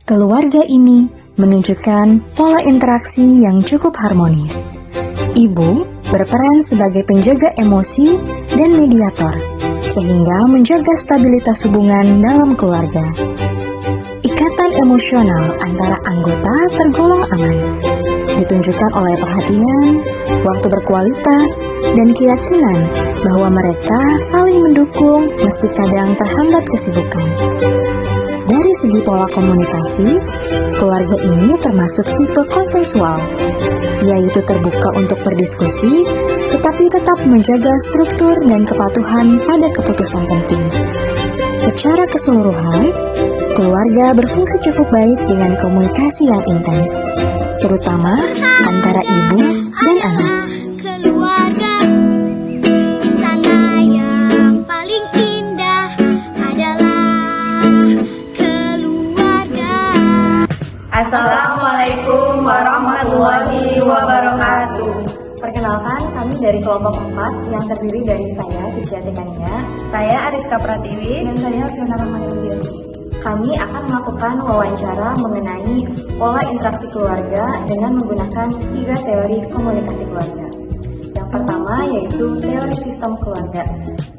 Keluarga ini menunjukkan pola interaksi yang cukup harmonis. Ibu berperan sebagai penjaga emosi dan mediator, sehingga menjaga stabilitas hubungan dalam keluarga. Ikatan emosional antara anggota tergolong aman, ditunjukkan oleh perhatian, waktu berkualitas, dan keyakinan bahwa mereka saling mendukung meski kadang terhambat kesibukan. Dari segi pola komunikasi, keluarga ini termasuk tipe konsensual, yaitu terbuka untuk berdiskusi, tetapi tetap menjaga struktur dan kepatuhan pada keputusan penting. Secara keseluruhan, keluarga berfungsi cukup baik dengan komunikasi yang intens, terutama antara ibu dan anak. Keluarga, istana yang paling indah adalah keluarga. Assalamualaikum warahmatullahi wabarakatuh. Perkenalkan, kami dari kelompok 4 yang terdiri dari saya, Suciati Kania, Saya Ariska Pratiwi. dan saya, Fiona Rahmanudin. Kami akan melakukan wawancara mengenai pola interaksi keluarga dengan menggunakan 3 teori komunikasi keluarga. Yang pertama yaitu teori sistem keluarga.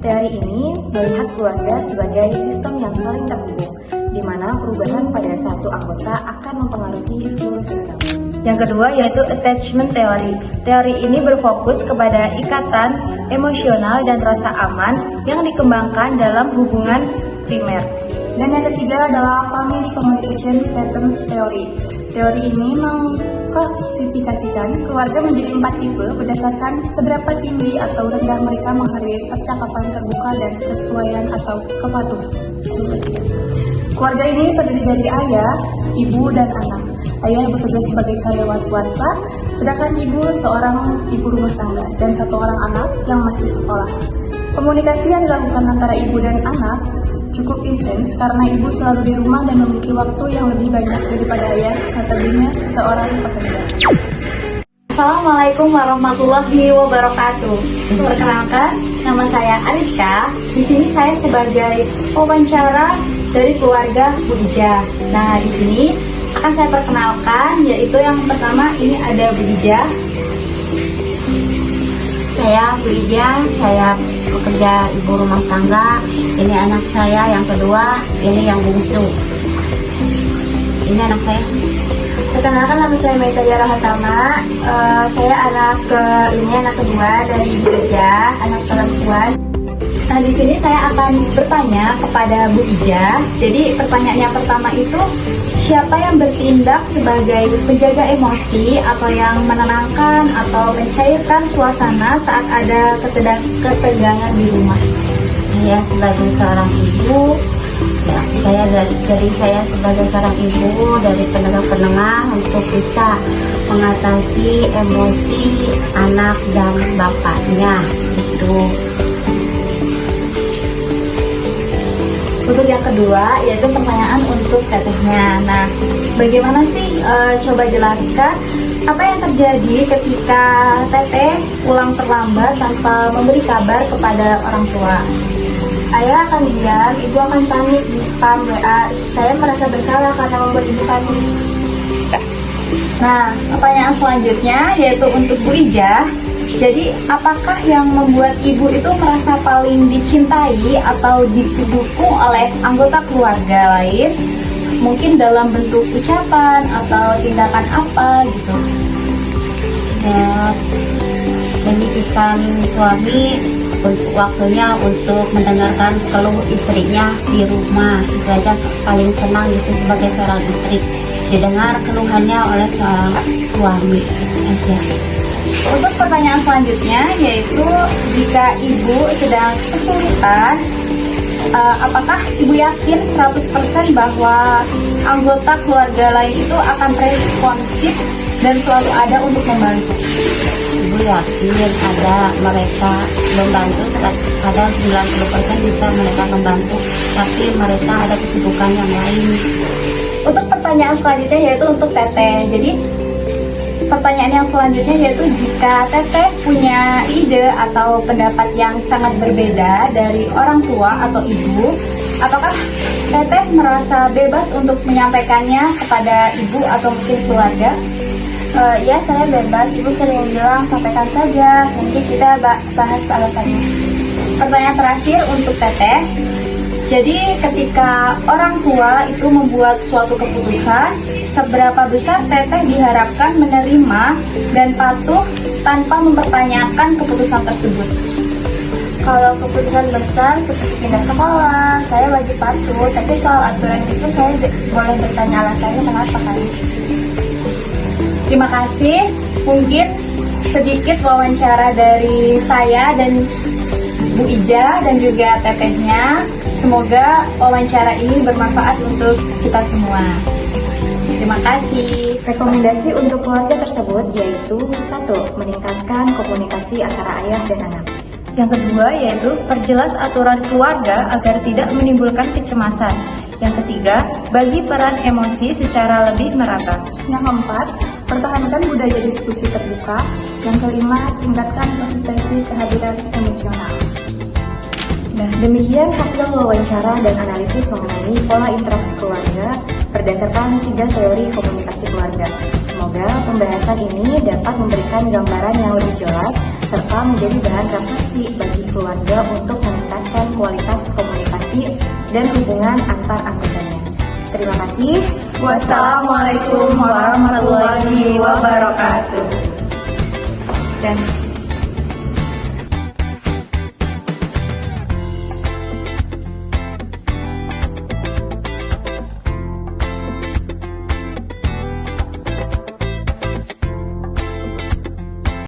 Teori ini melihat keluarga sebagai sistem yang saling terhubung, di mana perubahan pada satu anggota akan mempengaruhi seluruh sistem. Yang kedua yaitu attachment theory. Teori ini berfokus kepada ikatan emosional dan rasa aman yang dikembangkan dalam hubungan primer. Dan yang ketiga adalah Family Communication Patterns Theory. Teori ini mengklasifikasikan keluarga menjadi 4 tipe berdasarkan seberapa tinggi atau rendah mereka menghargai percakapan terbuka dan kesesuaian atau kepatuhan. Keluarga ini terdiri dari ayah, ibu, dan anak. Ayah bekerja sebagai karyawan swasta, sedangkan ibu seorang ibu rumah tangga dan 1 orang anak yang masih sekolah. Komunikasi yang dilakukan antara ibu dan anak cukup intens karena ibu selalu di rumah dan memiliki waktu yang lebih banyak daripada ayah, notabene seorang pekerja. Assalamualaikum warahmatullahi wabarakatuh. Perkenalkan, nama saya Ariska. Di sini saya sebagai wawancara dari keluarga Bu Ija. Nah, di sini akan saya perkenalkan, yaitu yang pertama ini ada Bu Ija. Saya Bu Ija, saya pekerja ibu rumah tangga. Ini anak saya yang kedua, ini yang bungsu. Ini anak saya. Perkenalkan, nama saya Maita Yara Hatama. Saya anak kedua dari Bu Ija, anak perempuan. Nah, di sini saya akan bertanya kepada Bu Ija. Jadi pertanyaan yang pertama itu, siapa yang bertindak sebagai penjaga emosi atau yang menenangkan atau mencairkan suasana saat ada ketegangan di rumah? Saya sebagai seorang ibu, saya sebagai seorang ibu dari penengah-penengah untuk bisa mengatasi emosi anak dan bapaknya itu. Untuk yang kedua, yaitu pertanyaan untuk tetehnya. Nah, bagaimana sih, coba jelaskan apa yang terjadi ketika teteh pulang terlambat tanpa memberi kabar kepada orang tua? Ayah akan diam, ibu akan panik di spam WA. Saya merasa bersalah karena membuat ibu panik. Nah, pertanyaan selanjutnya yaitu untuk Bu Ija. Jadi, apakah yang membuat ibu itu merasa paling dicintai atau didukung oleh anggota keluarga lain? Mungkin dalam bentuk ucapan atau tindakan apa gitu? Ya, menyisihkan suami untuk waktunya untuk mendengarkan keluh istrinya di rumah. Itu aja paling senang gitu sebagai seorang istri, didengar keluhannya oleh seorang suami aja. Untuk pertanyaan selanjutnya yaitu, jika ibu sedang kesulitan, apakah ibu yakin 100% bahwa anggota keluarga lain itu akan responsif dan selalu ada untuk membantu? Ibu yakin ada mereka membantu, kadang 90% bisa mereka membantu, tapi mereka ada kesibukan yang lain. Untuk pertanyaan selanjutnya yaitu untuk teteh. Jadi pertanyaan yang selanjutnya yaitu, jika teteh punya ide atau pendapat yang sangat berbeda dari orang tua atau ibu, Apakah Teteh merasa bebas untuk menyampaikannya kepada ibu atau mungkin keluarga? Ya, saya bebas. Ibu sering bilang sampaikan saja. Nanti kita bahas alasannya. Pertanyaan terakhir untuk Teteh. Jadi ketika orang tua itu membuat suatu keputusan, seberapa besar Teteh diharapkan menerima dan patuh tanpa mempertanyakan keputusan tersebut? Kalau keputusan besar seperti pindah sekolah, saya wajib patuh. Tapi soal aturan itu saya boleh bertanya alasannya kenapa kan? Terima kasih. Mungkin sedikit wawancara dari saya dan Bu Ija dan juga Tetehnya. Semoga wawancara ini bermanfaat untuk kita semua. Terima kasih. Rekomendasi untuk keluarga tersebut yaitu 1. Meningkatkan komunikasi antara ayah dan anak. Yang kedua yaitu perjelas aturan keluarga agar tidak menimbulkan kecemasan. Yang ketiga, bagi peran emosi secara lebih merata. Yang keempat, pertahankan budaya diskusi terbuka. Yang kelima, tingkatkan konsistensi kehadiran emosional. Nah, demikian hasil wawancara dan analisis mengenai pola interaksi keluarga berdasarkan 3 teori komunikasi keluarga. Semoga pembahasan ini dapat memberikan gambaran yang lebih jelas serta menjadi bahan refleksi bagi keluarga untuk meningkatkan kualitas komunikasi dan hubungan antar anggotanya. Terima kasih. Wassalamualaikum warahmatullahi wabarakatuh. Dan